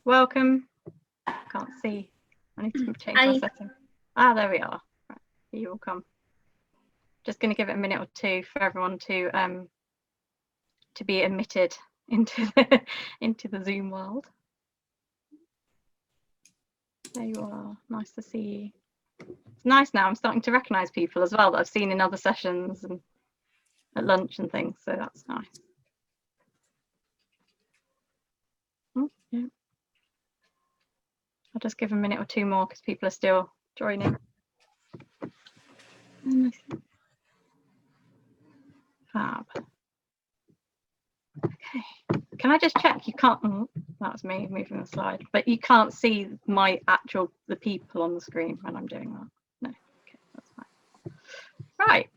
Welcome. Can't see. I need to change my setting. Ah, there we are. Right, you all come. Just going to give it a minute or two for everyone to be admitted into the Zoom world. There you are. Nice to see you. It's nice now. I'm starting to recognise people as well that I've seen in other sessions and at lunch and things. So that's nice. Oh, yeah. I'll just give a minute or two more because people are still joining. Fab. Okay. Can I just check? You can't. Oh, that was me moving the slide, but you can't see the people on the screen when I'm doing that. No. Okay, that's fine. Right.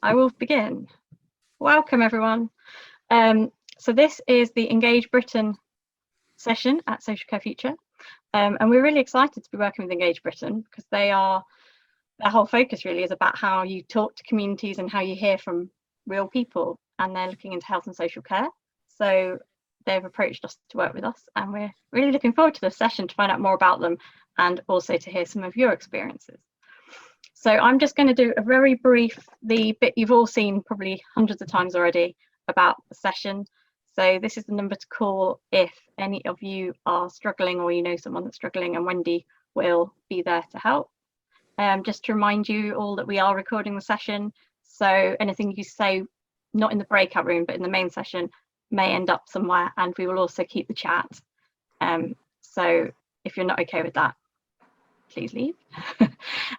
I will begin. Welcome everyone. So this is the Engage Britain session at Social Care Future. And we're really excited to be working with Engage Britain because their whole focus really is about how you talk to communities and how you hear from real people, and they're looking into health and social care. So they've approached us to work with us, and we're really looking forward to this session to find out more about them and also to hear some of your experiences. So I'm just going to do a very brief, the bit you've all seen probably hundreds of times already about the session. So this is the number to call if any of you are struggling or you know someone that's struggling, and Wendy will be there to help. Just to remind you all that we are recording the session, so anything you say, not in the breakout room, but in the main session, may end up somewhere, and we will also keep the chat. So if you're not okay with that, please leave.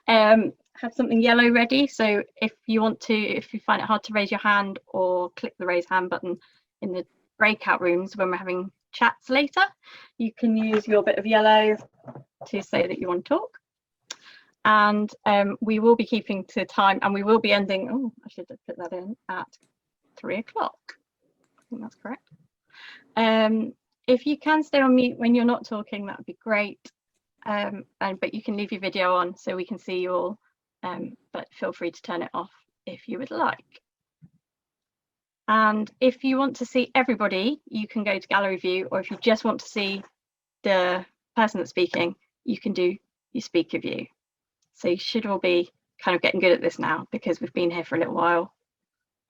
Have something yellow ready, so if you find it hard to raise your hand, or click the raise hand button in the breakout rooms when we're having chats later, you can use your bit of yellow to say that you want to talk. And we will be keeping to time, and we will be ending, oh, I should have put that in, at 3 o'clock. I think that's correct. If you can stay on mute when you're not talking, that would be great. But you can leave your video on so we can see you all, but feel free to turn it off if you would like. And if you want to see everybody, you can go to gallery view, or if you just want to see the person that's speaking, you can do your speaker view. So you should all be kind of getting good at this now, because we've been here for a little while.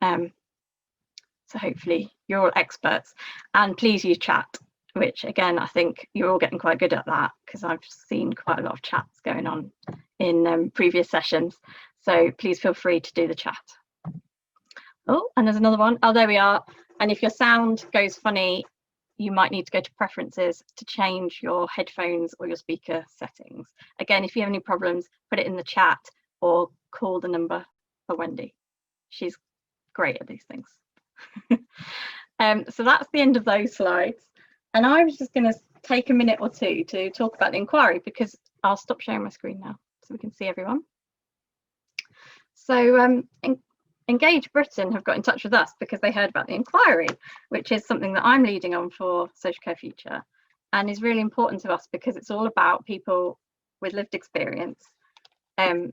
So hopefully you're all experts, and please use chat, which again, I think you're all getting quite good at that, because I've seen quite a lot of chats going on in previous sessions. So please feel free to do the chat. Oh, and there's another one. Oh, there we are. And if your sound goes funny, you might need to go to preferences to change your headphones or your speaker settings. Again, if you have any problems, put it in the chat or call the number for Wendy. She's great at these things. So that's the end of those slides. And I was just going to take a minute or two to talk about the inquiry, because I'll stop sharing my screen now so we can see everyone. So Engage Britain have got in touch with us because they heard about the inquiry, which is something that I'm leading on for Social Care Future, and is really important to us because it's all about people with lived experience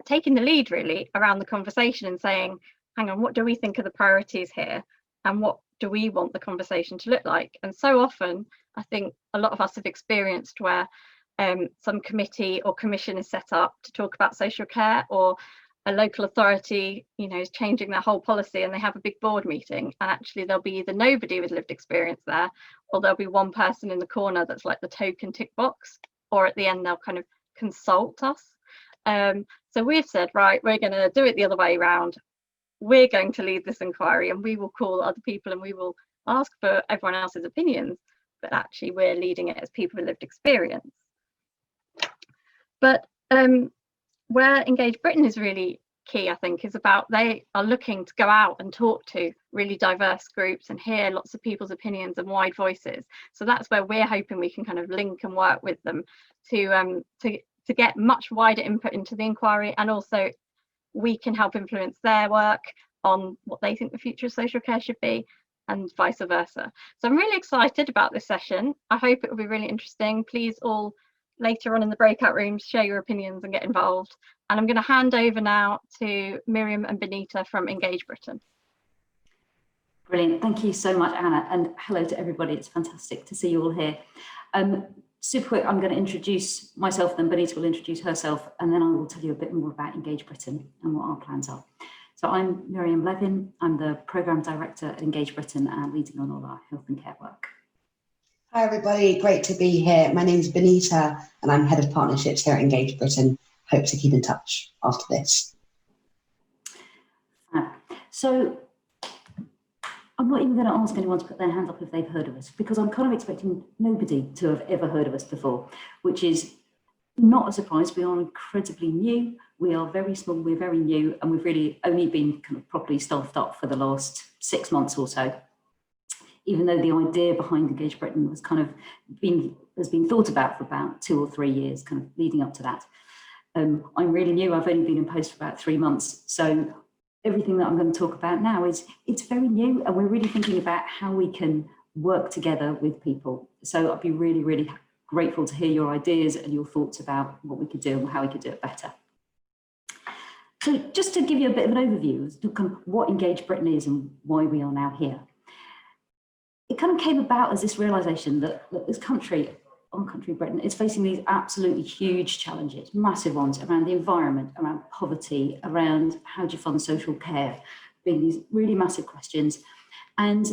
taking the lead really around the conversation and saying, hang on, what do we think are the priorities here, and what do we want the conversation to look like? And so often I think a lot of us have experienced where some committee or commission is set up to talk about social care, or a local authority, is changing their whole policy, and they have a big board meeting, and actually there'll be either nobody with lived experience there, or there'll be one person in the corner that's like the token tick box, or at the end they'll kind of consult us. So we've said, right, we're going to do it the other way around. We're going to lead this inquiry, and we will call other people and we will ask for everyone else's opinions, but actually we're leading it as people with lived experience. But where Engage Britain is really key, I think, is about they are looking to go out and talk to really diverse groups and hear lots of people's opinions and wide voices. So that's where we're hoping we can kind of link and work with them to get much wider input into the inquiry, and also we can help influence their work on what they think the future of social care should be, and vice versa. So I'm really excited about this session. I hope it will be really interesting. Please all later on in the breakout rooms share your opinions and get involved. And I'm going to hand over now to Miriam and Benita from Engage Britain. Brilliant. Thank you so much, Anna, and hello to everybody. It's fantastic to see you all here. super quick, I'm going to introduce myself, then Benita will introduce herself, and then I will tell you a bit more about Engage Britain and what our plans are. So I'm Miriam Levin. I'm the Programme Director at Engage Britain and leading on all our health and care work. Hi everybody, great to be here. My name is Benita and I'm Head of Partnerships here at Engage Britain. Hope to keep in touch after this. So I'm not even going to ask anyone to put their hand up if they've heard of us, because I'm kind of expecting nobody to have ever heard of us before, which is not a surprise. We are incredibly new. We are very small, we're very new, and we've really only been kind of properly staffed up for the last 6 months or so. Even though the idea behind Engage Britain was kind of has been thought about for about 2 or 3 years, kind of leading up to that. I'm really new. I've only been in post for about 3 months. So everything that I'm going to talk about now it's very new, and we're really thinking about how we can work together with people. So I'd be really, really grateful to hear your ideas and your thoughts about what we could do and how we could do it better. So just to give you a bit of an overview as to kind of what Engage Britain is and why we are now here. It kind of came about as this realization that this country, our country Britain, is facing these absolutely huge challenges, massive ones around the environment, around poverty, around how do you fund social care, being these really massive questions. And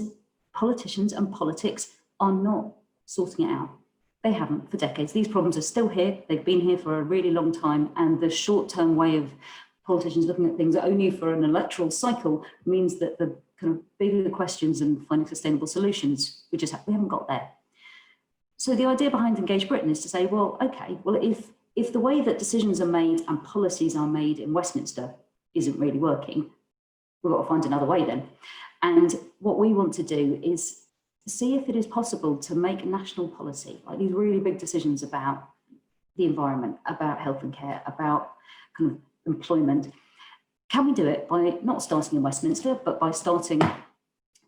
politicians and politics are not sorting it out. They haven't for decades. These problems are still here. They've been here for a really long time. And the short-term way of politicians looking at things only for an electoral cycle means that the kind of bigger questions and finding sustainable solutions, we haven't got there. So the idea behind Engage Britain is to say, well, okay, well, if the way that decisions are made and policies are made in Westminster isn't really working, we've got to find another way then. And what we want to do is see if it is possible to make national policy, like these really big decisions about the environment, about health and care, about kind of employment. Can we do it by not starting in Westminster, but by starting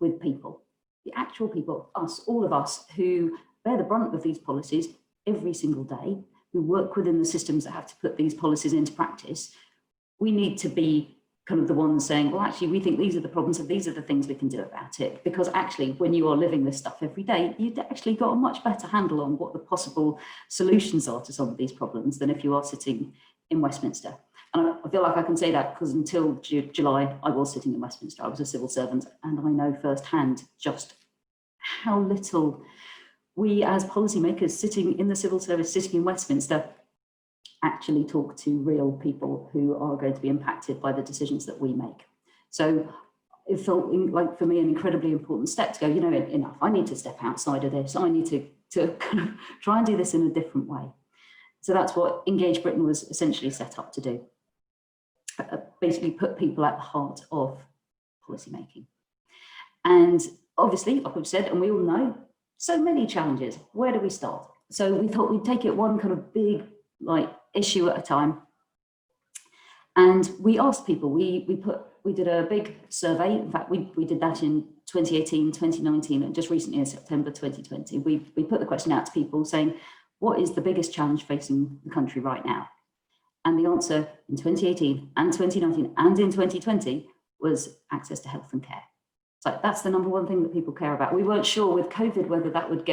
with people, the actual people, us, all of us who bear the brunt of these policies every single day, who work within the systems that have to put these policies into practice. We need to be kind of the ones saying, well, actually, we think these are the problems and these are the things we can do about it. Because actually, when you are living this stuff every day, you've actually got a much better handle on what the possible solutions are to some of these problems than if you are sitting in Westminster. And I feel like I can say that because until July, I was sitting in Westminster. I was a civil servant, and I know firsthand just how little we as policymakers sitting in the civil service, sitting in Westminster, actually talk to real people who are going to be impacted by the decisions that we make. So it felt like for me an incredibly important step to go, you know, enough, I need to step outside of this. I need to kind of try and do this in a different way. So that's what Engage Britain was essentially set up to do. Basically put people at the heart of policymaking. And obviously, like I've said, and we all know, so many challenges. Where do we start? So we thought we'd take it one kind of big issue at a time. And we asked people, we did a big survey. In fact, we did that in 2018, 2019, and just recently in September 2020. We put the question out to people saying, what is the biggest challenge facing the country right now? And the answer in 2018 and 2019 and in 2020 was access to health and care. So that's the number one thing that people care about. We weren't sure with COVID whether that would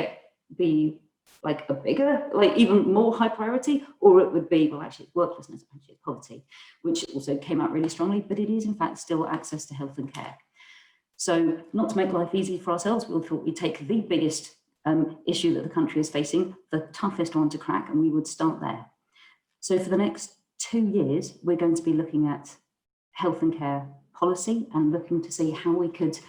be like a bigger, like even more high priority, or it would be, well, actually it's worklessness, actually it's poverty, which also came out really strongly, but it is in fact still access to health and care. So not to make life easy for ourselves, we thought we'd take the biggest issue that the country is facing, the toughest one to crack, and we would start there. So for the next 2 years, we're going to be looking at health and care policy and looking to see how we could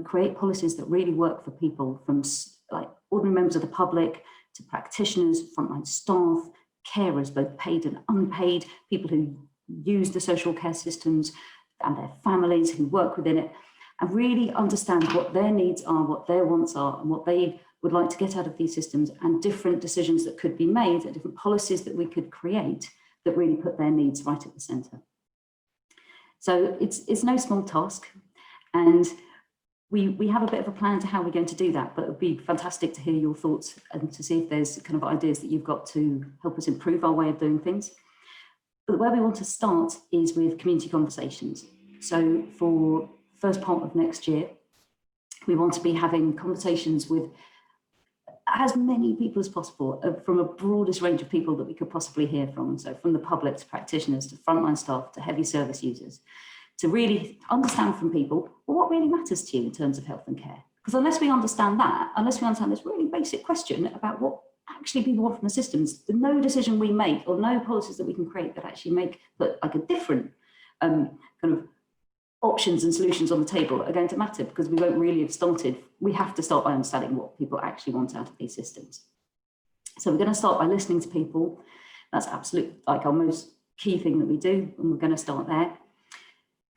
create policies that really work for people, from like ordinary members of the public to practitioners, frontline staff, carers, both paid and unpaid, people who use the social care systems and their families who work within it, and really understand what their needs are, what their wants are, and what they would like to get out of these systems, and different decisions that could be made and different policies that we could create that really put their needs right at the centre. So it's no small task, and we have a bit of a plan to how we're going to do that, but it would be fantastic to hear your thoughts and to see if there's kind of ideas that you've got to help us improve our way of doing things. But where we want to start is with community conversations. So for the first part of next year, we want to be having conversations with as many people as possible from a broadest range of people that we could possibly hear from. So from the public to practitioners to frontline staff to heavy service users, to really understand from people, well, what really matters to you in terms of health and care? Because unless we understand that, unless we understand this really basic question about what actually people want from the systems, no decision we make or no policies that we can create that actually make like a different kind of options and solutions on the table are going to matter, because we won't really have started. We have to start by understanding what people actually want out of these systems. So we're going to start by listening to people. That's absolutely like our most key thing that we do, and we're going to start there.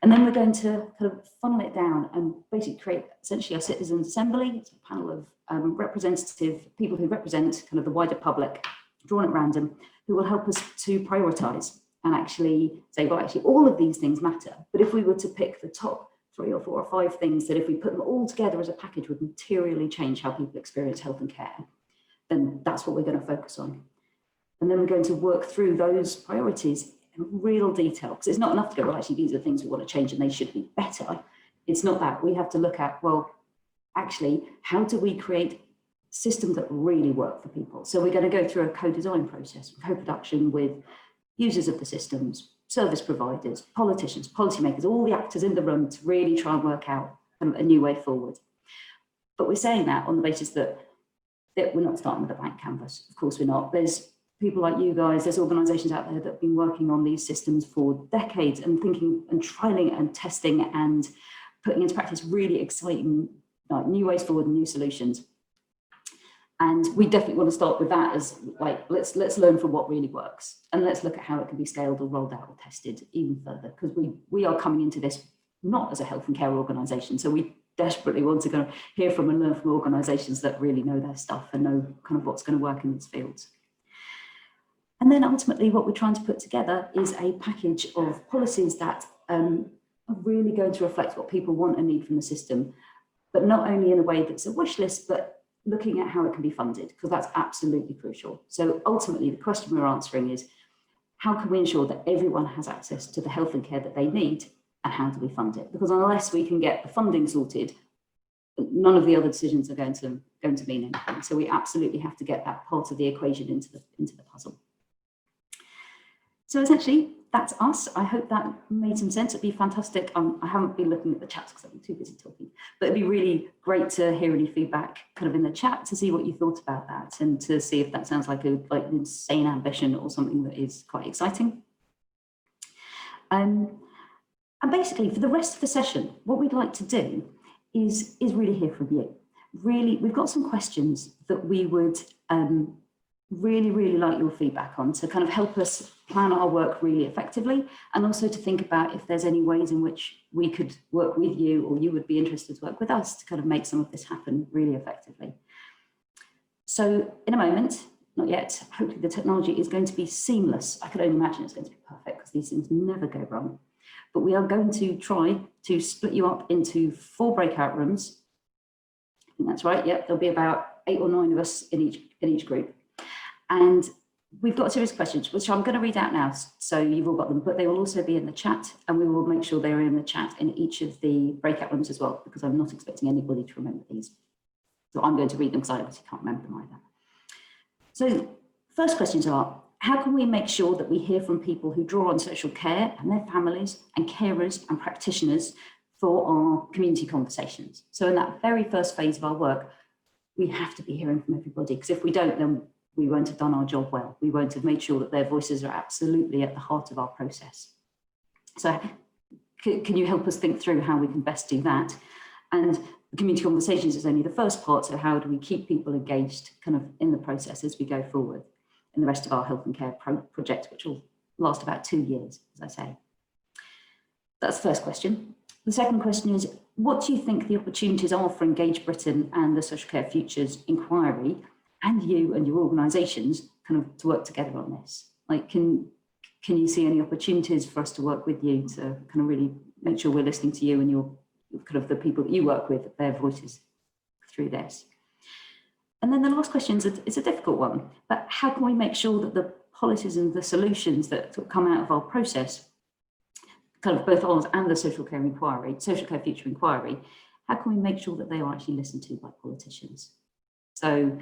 And then we're going to kind of funnel it down and basically create essentially a citizens' assembly. It's a panel of representative people who represent kind of the wider public, drawn at random, who will help us to prioritise and actually say, well, actually all of these things matter. But if we were to pick the top 3 or 4 or 5 things that if we put them all together as a package would materially change how people experience health and care, then that's what we're going to focus on. And then we're going to work through those priorities in real detail, because it's not enough to go, well, actually, these are things we want to change and they should be better. It's not that. We have to look at, well, actually, how do we create systems that really work for people? So we're going to go through a co-design process, co-production with users of the systems, service providers, politicians, policymakers, all the actors in the room to really try and work out a new way forward. But we're saying that on the basis that we're not starting with a blank canvas. Of course we're not. There's people like you guys, there's organisations out there that have been working on these systems for decades and thinking and trialling and testing and putting into practice really exciting new ways forward and new solutions. And we definitely want to start with that as like, let's learn from what really works, and let's look at how it can be scaled or rolled out or tested even further, because we are coming into this not as a health and care organisation. So we desperately want to go hear from and learn from organisations that really know their stuff and know kind of what's going to work in these fields. And then ultimately what we're trying to put together is a package of policies that are really going to reflect what people want and need from the system, but not only in a way that's a wish list, but looking at how it can be funded, because that's absolutely crucial. So ultimately the question we're answering is, how can we ensure that everyone has access to the health and care that they need, and how do we fund it? Because unless we can get the funding sorted, none of the other decisions are going to mean anything. So we absolutely have to get that part of the equation into the puzzle. So essentially, that's us. I hope that made some sense. It'd be fantastic. I haven't been looking at the chats because I've been too busy talking, but it'd be really great to hear any feedback kind of in the chat to see what you thought about that and to see if that sounds like an insane ambition or something that is quite exciting. And basically, for the rest of the session, what we'd like to do is really hear from you. Really, we've got some questions that we would really like your feedback on to kind of help us plan our work really effectively, and also to think about if there's any ways in which we could work with you or you would be interested to work with us to kind of make some of this happen really effectively. So in a moment, not yet, hopefully the technology is going to be seamless. I can only imagine it's going to be perfect because these things never go wrong. But we are going to try to split you up into 4 breakout rooms. I think that's right, yep, there'll be about 8 or 9 of us in each group. And we've got a series of questions, which I'm going to read out now, so you've all got them, but they will also be in the chat, and we will make sure they're in the chat in each of the breakout rooms as well, because I'm not expecting anybody to remember these. So I'm going to read them because I obviously can't remember them either. So first questions are, how can we make sure that we hear from people who draw on social care and their families and carers and practitioners for our community conversations? So in that very first phase of our work, we have to be hearing from everybody, because if we don't, then we won't have done our job well. We won't have made sure that their voices are absolutely at the heart of our process. So can you help us think through how we can best do that? And the community conversations is only the first part, so how do we keep people engaged kind of in the process as we go forward in the rest of our health and care project, which will last about 2 years, as I say. That's the first question. The second question is, what do you think the opportunities are for Engage Britain and the Social Care Futures inquiry, and you and your organisations kind of to work together on this? Like, can you see any opportunities for us to work with you to kind of really make sure we're listening to you and your kind of the people that you work with, their voices through this? And then the last question is a difficult one, but how can we make sure that the policies and the solutions that come out of our process, kind of both ours and the Social Care Future inquiry, how can we make sure that they are actually listened to by politicians? So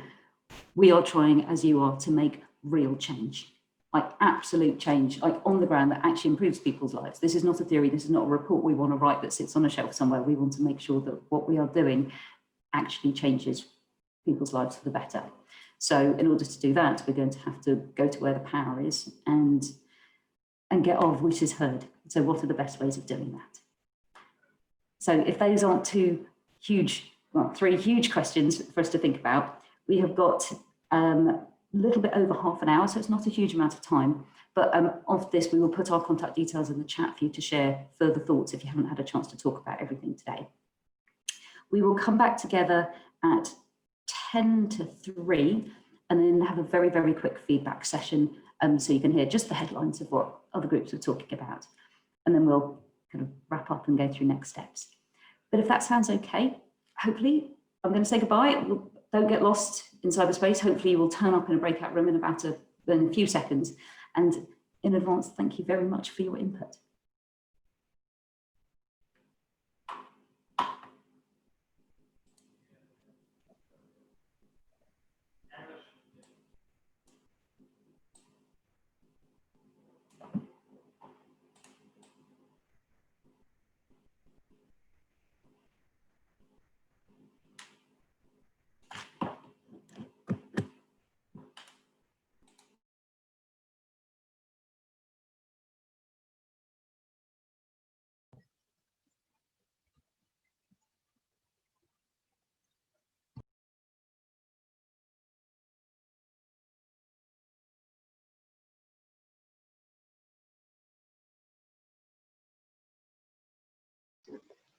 We are trying, as you are, to make real change, like absolute change, like on the ground that actually improves people's lives. This is not a theory. This is not a report we want to write that sits on a shelf somewhere. We want to make sure that what we are doing actually changes people's lives for the better. So in order to do that, we're going to have to go to where the power is and get our voices heard. So what are the best ways of doing that? So if those aren't three huge questions for us to think about, we have got a little bit over half an hour, so it's not a huge amount of time. But of this, we will put our contact details in the chat for you to share further thoughts if you haven't had a chance to talk about everything today. We will come back together at 10 to 3 and then have a very, very quick feedback session so you can hear just the headlines of what other groups are talking about. And then we'll kind of wrap up and go through next steps. But if that sounds okay, hopefully, I'm going to say goodbye. Don't get lost in cyberspace. Hopefully you will turn up in a breakout room in a few seconds. And in advance, thank you very much for your input.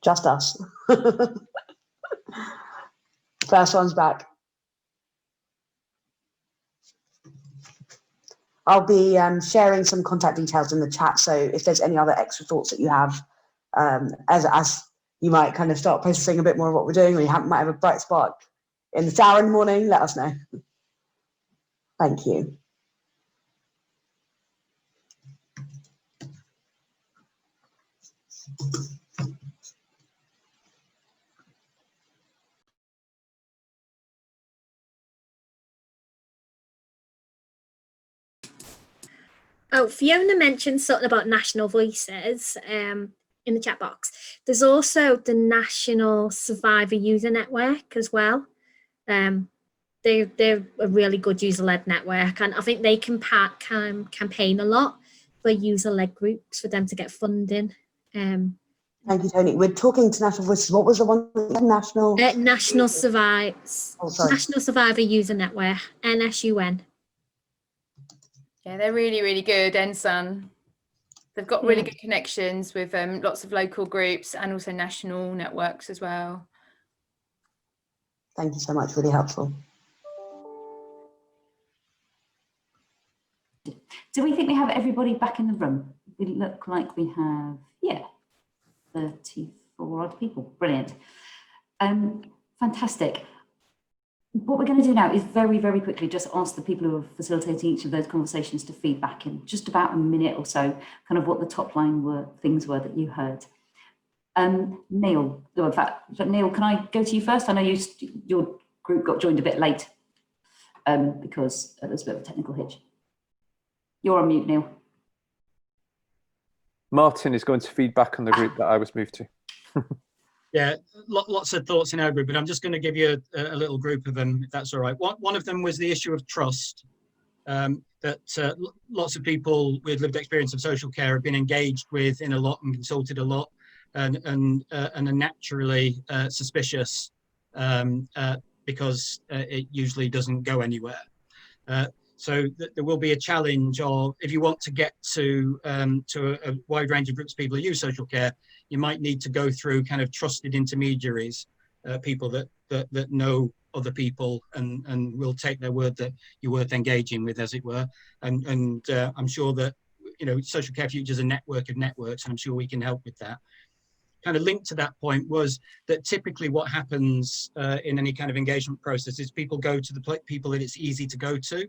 Just us. First one's back. I'll be sharing some contact details in the chat. So if there's any other extra thoughts that you have, as you might kind of start processing a bit more of what we're doing, or you might have a bright spark in the shower in the morning, let us know. Thank you. Oh, Fiona mentioned something about national voices in the chat box. There's also the National Survivor User Network as well. They're a really good user-led network, and I think they can campaign a lot for user-led groups for them to get funding. Thank you, Tony. We're talking to National Voices. What was the one? National Survivor User Network, NSUN. Yeah, they're really, really good. NSUN. They've got really good connections with lots of local groups and also national networks as well. Thank you so much. Really helpful. Do we think we have everybody back in the room? We look like we have, 34 odd people. Brilliant. Fantastic. What we're going to do now is very, very quickly just ask the people who are facilitating each of those conversations to feed back in just about a minute or so, kind of what the top line things were that you heard. Neil, in fact, Neil, can I go to you first? I know your group got joined a bit late because there's a bit of a technical hitch. You're on mute, Neil. Martin is going to feed back on the group that I was moved to. Yeah, lots of thoughts in our group, but I'm just going to give you a little group of them, if that's all right. One of them was the issue of trust, that lots of people with lived experience of social care have been engaged with in a lot and consulted a lot, and are naturally suspicious because it usually doesn't go anywhere. So there will be a challenge of, if you want to get to a wide range of groups of people who use social care, you might need to go through kind of trusted intermediaries, people that know other people and will take their word that you're worth engaging with, as it were. And I'm sure that, Social Care Future is a network of networks, and I'm sure we can help with that. Kind of linked to that point was that typically what happens in any kind of engagement process is people go to the people that it's easy to go to.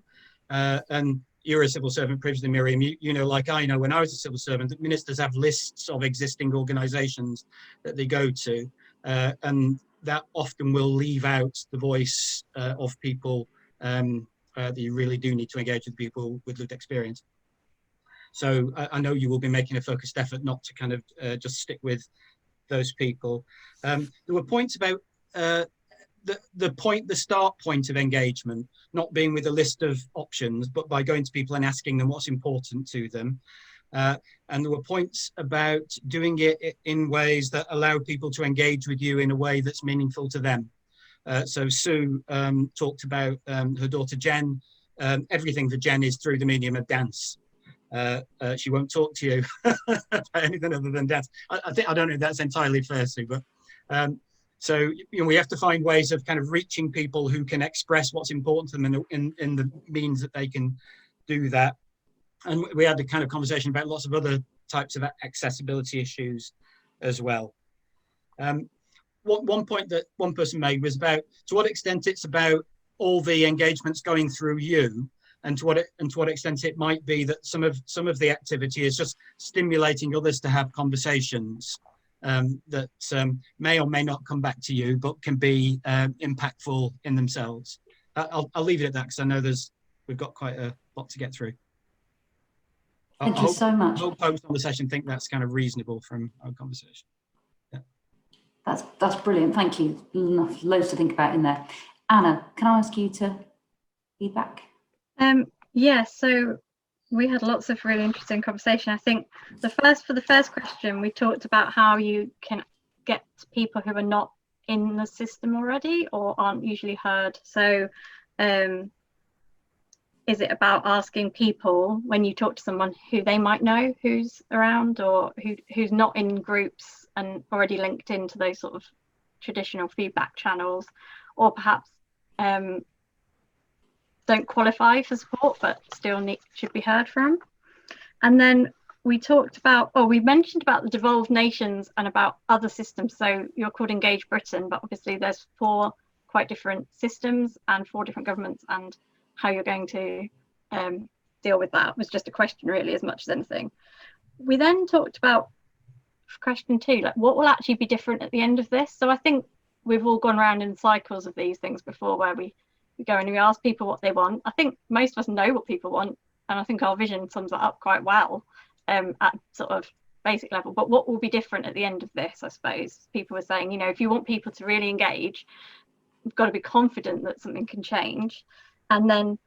And you're a civil servant previously, Miriam, you know, like I know, when I was a civil servant, that ministers have lists of existing organisations that they go to, and that often will leave out the voice of people that you really do need to engage with people with lived experience. So I know you will be making a focused effort not to kind of just stick with those people. There were points about the start point of engagement not being with a list of options, but by going to people and asking them what's important to them. And there were points about doing it in ways that allow people to engage with you in a way that's meaningful to them. So Sue talked about her daughter Jen. Everything for Jen is through the medium of dance. She won't talk to you about anything other than dance. I don't know if that's entirely fair, Sue, but so we have to find ways of kind of reaching people who can express what's important to them in the means that they can do that. And we had a kind of conversation about lots of other types of accessibility issues as well. One point that one person made was about to what extent it's about all the engagements going through you, and to what extent it might be that some of the activity is just stimulating others to have conversations that may or may not come back to you, but can be impactful in themselves. I'll leave it at that because I know we've got quite a lot to get through. Thank you so much. I hope folks on the session think that's kind of reasonable from our conversation. Yeah. That's brilliant. Thank you. Loads to think about in there. Anna, can I ask you to feedback? Yeah, so we had lots of really interesting conversation. I think for the first question, we talked about how you can get people who are not in the system already or aren't usually heard. So is it about asking people when you talk to someone who they might know who's around or who's not in groups and already linked into those sort of traditional feedback channels, or perhaps don't qualify for support but still should be heard from? And then we talked about, we mentioned about the devolved nations and about other systems. So you're called Engage Britain, but obviously there's 4 quite different systems and 4 different governments, and how you're going to deal with that was just a question really as much as anything. We then talked about question 2, like what will actually be different at the end of this. So I think we've all gone around in cycles of these things before, where we go and we ask people what they want. I think most of us know what people want, and I think our vision sums that up quite well at sort of basic level. But what will be different at the end of this, I suppose? People were saying, if you want people to really engage, you've got to be confident that something can change. And then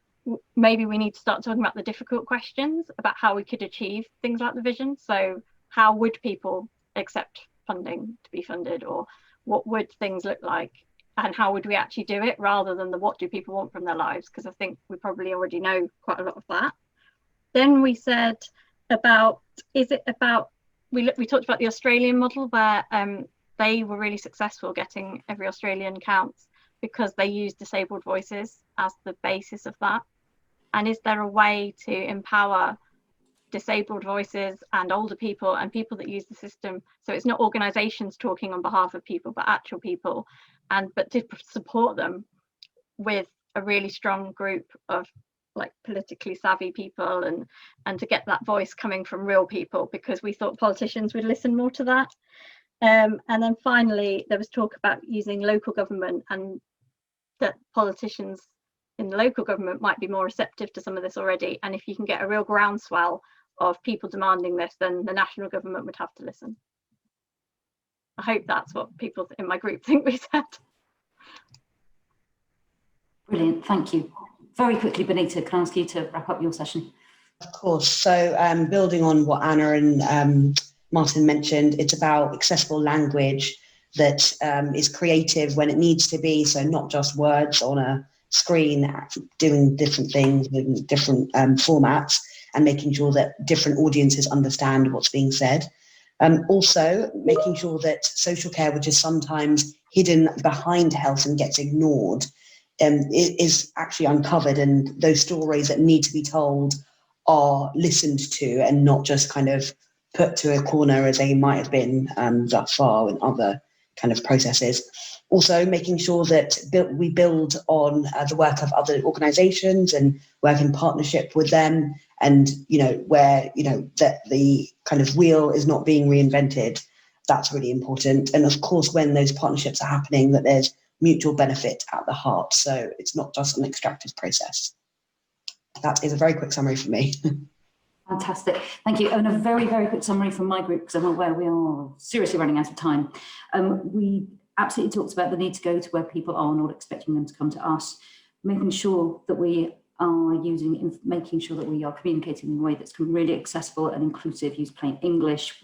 maybe we need to start talking about the difficult questions about how we could achieve things like the vision. So how would people accept funding to be funded, or what would things look like, and how would we actually do it, rather than the what do people want from their lives, because I think we probably already know quite a lot of that. Then we said about, we talked about the Australian model, where they were really successful getting every Australian counts because they used disabled voices as the basis of that. And is there a way to empower disabled voices and older people and people that use the system, so it's not organizations talking on behalf of people but actual people, but to support them with a really strong group of like politically savvy people, and to get that voice coming from real people, because we thought politicians would listen more to that. And then finally there was talk about using local government, and that politicians in the local government might be more receptive to some of this already, and if you can get a real groundswell of people demanding this, then the national government would have to listen. I hope that's what people in my group think we said. Brilliant, thank you. Very quickly, Benita, can I ask you to wrap up your session? Of course. So building on what Anna and Martin mentioned, it's about accessible language that is creative when it needs to be, so not just words on a screen doing different things in different formats, and making sure that different audiences understand what's being said. Also making sure that social care, which is sometimes hidden behind health and gets ignored, is actually uncovered, and those stories that need to be told are listened to and not just kind of put to a corner as they might have been thus far in other kind of processes. Also making sure that we build on the work of other organizations and work in partnership with them, and where that the kind of wheel is not being reinvented. That's really important. And of course, when those partnerships are happening, that there's mutual benefit at the heart. So it's not just an extractive process. That is a very quick summary for me. Fantastic, thank you. And a very, very quick summary from my group, because I'm aware we are seriously running out of time. We absolutely talked about the need to go to where people are, not expecting them to come to us, making sure that we are making sure that we are communicating in a way that's really accessible and inclusive, use plain English.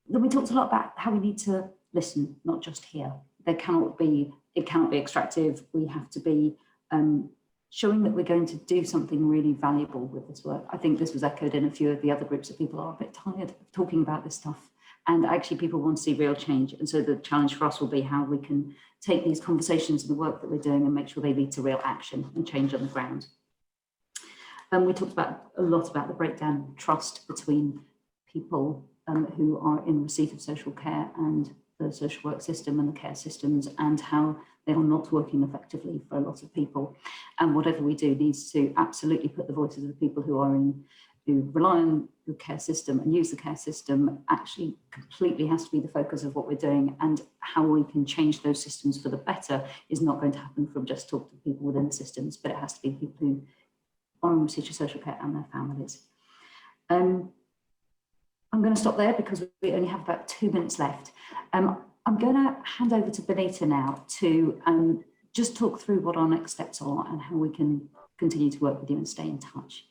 Then we talked a lot about how we need to listen, not just hear. It cannot be extractive. We have to be showing that we're going to do something really valuable with this work. I think this was echoed in a few of the other groups, that people are a bit tired of talking about this stuff, and actually people want to see real change. And so the challenge for us will be how we can take these conversations and the work that we're doing and make sure they lead to real action and change on the ground. And we talked a lot about the breakdown of trust between people who are in receipt of social care and the social work system and the care systems, and how they are not working effectively for a lot of people. And whatever we do needs to absolutely put the voices of the people who rely on the care system and use the care system, actually completely has to be the focus of what we're doing. And how we can change those systems for the better is not going to happen from just talking to people within the systems, but it has to be people who are in receipt of social care and their families. I'm going to stop there because we only have about 2 minutes left. I'm going to hand over to Benita now to just talk through what our next steps are and how we can continue to work with you and stay in touch.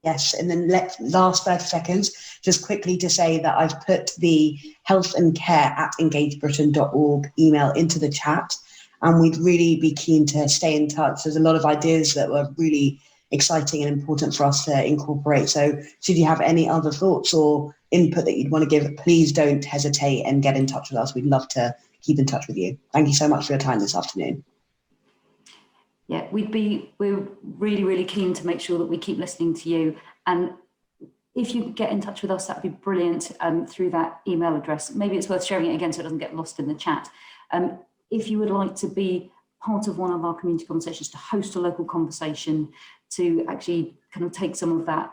Yes, and then last 30 seconds, just quickly to say that I've put the healthandcare@engagebritain.org email into the chat, and we'd really be keen to stay in touch. There's a lot of ideas that were really exciting and important for us to incorporate. So should you have any other thoughts or input that you'd want to give, please don't hesitate and get in touch with us. We'd love to keep in touch with you. Thank you so much for your time this afternoon. Yeah, we're really, really keen to make sure that we keep listening to you. And if you get in touch with us, that'd be brilliant through that email address. Maybe it's worth sharing it again so it doesn't get lost in the chat. If you would like to be part of one of our community conversations, to host a local conversation, to actually kind of take some of that,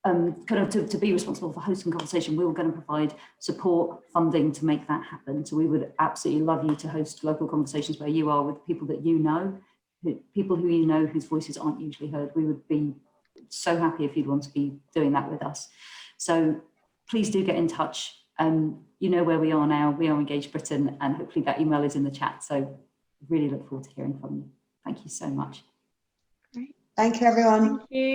to be responsible for hosting conversation, we were going to provide support funding to make that happen. So we would absolutely love you to host local conversations where you are, with people that you know, people who you know whose voices aren't usually heard. We would be so happy if you'd want to be doing that with us. So please do get in touch. You know where we are now. We are Engage Britain, and hopefully that email is in the chat. So really look forward to hearing from you. Thank you so much. Thank you, everyone. Thank you.